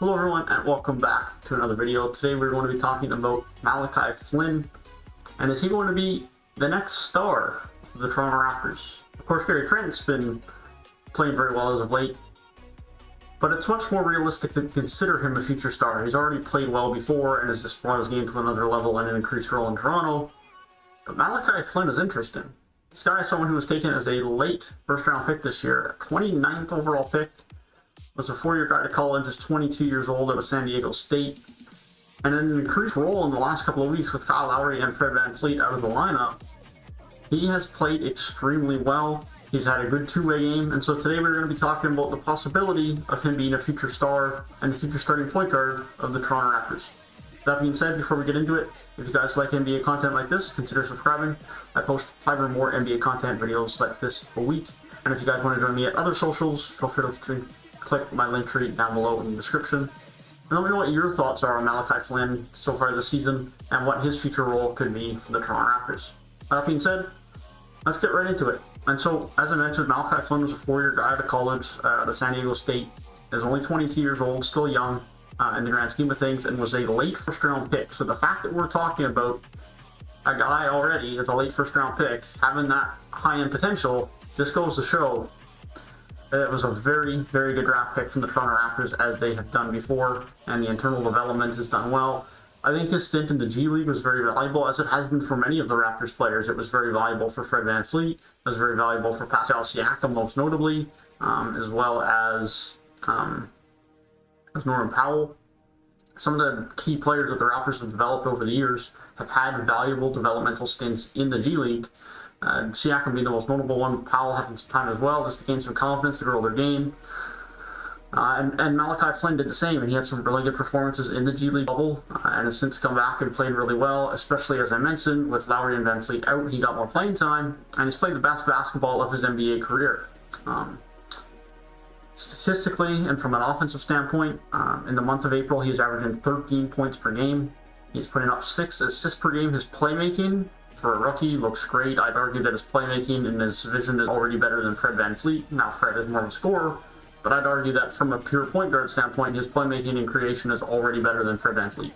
Hello everyone and welcome back to another video. Today we're going to be talking about Malachi Flynn, and is he going to be the next star of the Toronto Raptors? Of course, Gary Trent's been playing very well as of late, but it's much more realistic to consider him a future star. He's already played well before and has just brought his game to another level and an increased role in Toronto. But Malachi Flynn is interesting. This guy is someone who was taken as a late first-round pick this year, 29th overall pick. Was a four-year guy to college, is 22 years old out of San Diego State, and in an increased role in the last couple of weeks with Kyle Lowry and Fred VanVleet out of the lineup. He has played extremely well. He's had a good two-way game, and so today we're going to be talking about the possibility of him being a future star and the future starting point guard of the Toronto Raptors. That being said, before we get into it, if you guys like NBA content like this, consider subscribing. I post 5 or more NBA content videos like this a week, and if you guys want to join me at other socials, feel free to click my link tree down below in the description. And let me know what your thoughts are on Malachi Flynn so far this season and what his future role could be for the Toronto Raptors. That being said, let's get right into it. And so, as I mentioned, Malachi Flynn was a four-year guy out of college out of San Diego State. Is only 22 years old, still young in the grand scheme of things, and was a late first-round pick. So the fact that we're talking about a guy already as a late first-round pick having that high-end potential just goes to show it was a very, very good draft pick from the Toronto Raptors, as they have done before, and the internal development has done well. I think his stint in the G League was very valuable, as it has been for many of the Raptors players. It was very valuable for Fred VanVleet. It was very valuable for Pascal Siakam, most notably, as well as Norman Powell. Some of the key players that the Raptors have developed over the years have had valuable developmental stints in the G League. Siakam being the most notable one, Powell having some time as well, just to gain some confidence to grow their game. And Malachi Flynn did the same, and he had some really good performances in the G League bubble, and has since come back and played really well, especially, as I mentioned, with Lowry and VanVleet out, he got more playing time, and he's played the best basketball of his NBA career. Statistically, and from an offensive standpoint, in the month of April, he's averaging 13 points per game. He's putting up 6 assists per game. His playmaking, for a rookie, looks great. I'd argue that his playmaking and his vision is already better than Fred VanVleet. Now, Fred is more of a scorer, but I'd argue that from a pure point guard standpoint, his playmaking and creation is already better than Fred VanVleet.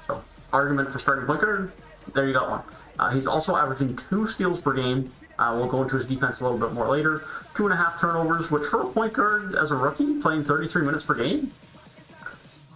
So, argument for starting point guard, there you got one. He's also averaging 2 steals per game. We'll go into his defense a little bit more later. 2.5 turnovers, which for a point guard as a rookie, playing 33 minutes per game,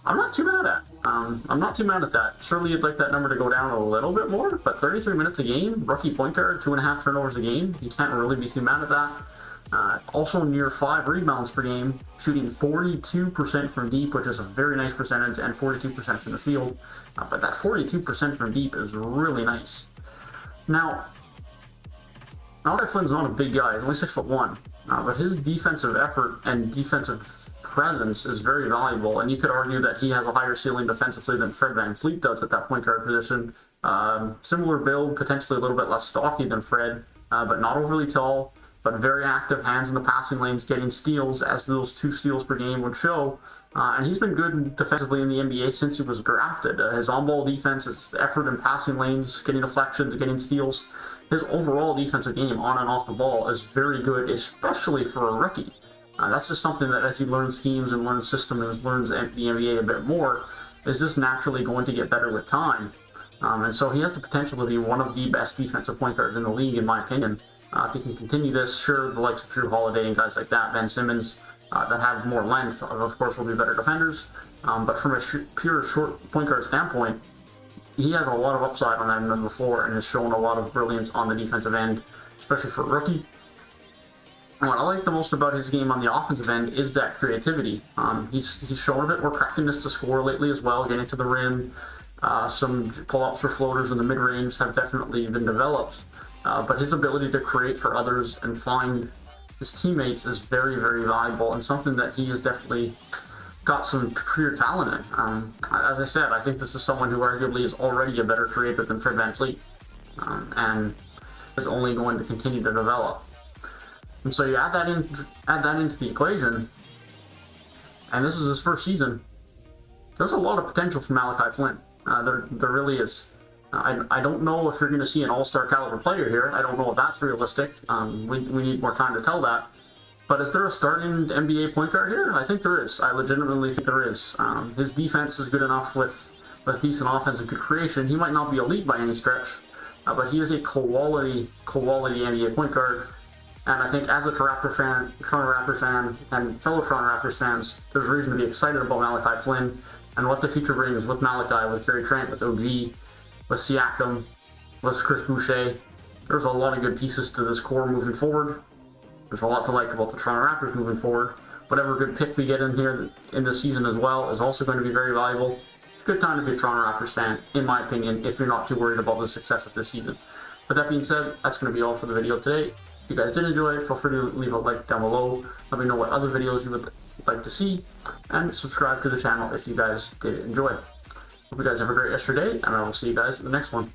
I'm not too mad at. I'm not too mad at that. Surely you'd like that number to go down a little bit more, but 33 minutes a game, rookie point guard, 2.5 turnovers a game, you can't really be too mad at that. Also near 5 rebounds per game, shooting 42% from deep, which is a very nice percentage, and 42% from the field. But that 42% from deep is really nice. Now, Malachi Flynn's not a big guy, he's only 6'1", but his defensive effort and defensive presence is very valuable, and you could argue that he has a higher ceiling defensively than Fred VanVleet does at that point guard position. Similar build, potentially a little bit less stocky than Fred, but not overly tall, but very active, hands in the passing lanes, getting steals, as those 2 steals per game would show. And he's been good defensively in the NBA since he was drafted. His on-ball defense, his effort in passing lanes, getting deflections, getting steals, his overall defensive game on and off the ball is very good, especially for a rookie. That's just something that, as he learns schemes and learns systems and learns the NBA a bit more, is just naturally going to get better with time. And so he has the potential to be one of the best defensive point guards in the league, in my opinion. If he can continue this, sure, the likes of Drew Holiday and guys like that, Ben Simmons, that have more length, of course, will be better defenders. But from a pure short point guard standpoint, he has a lot of upside on that end of the floor and has shown a lot of brilliance on the defensive end, especially for a rookie. And what I like the most about his game on the offensive end is that creativity. He's shown a bit more craftiness to score lately as well, getting to the rim. Some pull-ups or floaters in the mid-range have definitely been developed. But his ability to create for others and find his teammates is very, very valuable, and something that he has definitely got some pure talent in. As I said, I think this is someone who arguably is already a better creator than Fred VanVleet, and is only going to continue to develop. And so you add that into the equation, and this is his first season. There's a lot of potential for Malachi Flynn. There really is. I don't know if you're going to see an all-star caliber player here. I don't know if that's realistic. We need more time to tell that. But is there a starting NBA point guard here? I think there is. I legitimately think there is. His defense is good enough with decent offense and good creation. He might not be elite by any stretch, but he is a quality NBA point guard. And I think as a Toronto Raptors fan, and fellow Toronto Raptors fans, there's reason to be excited about Malachi Flynn and what the future brings with Malachi, with Gary Trent, with OG, with Siakam, with Chris Boucher. There's a lot of good pieces to this core moving forward. There's a lot to like about the Toronto Raptors moving forward. Whatever good pick we get in here in this season as well is also going to be very valuable. It's a good time to be a Toronto Raptors fan, in my opinion, if you're not too worried about the success of this season. With that being said, that's going to be all for the video today. If you guys did enjoy it, feel free to leave a like down below. Let me know what other videos you would like to see, and subscribe to the channel if you guys did enjoy it. Hope you guys have a great rest of your day, and I will see you guys in the next one.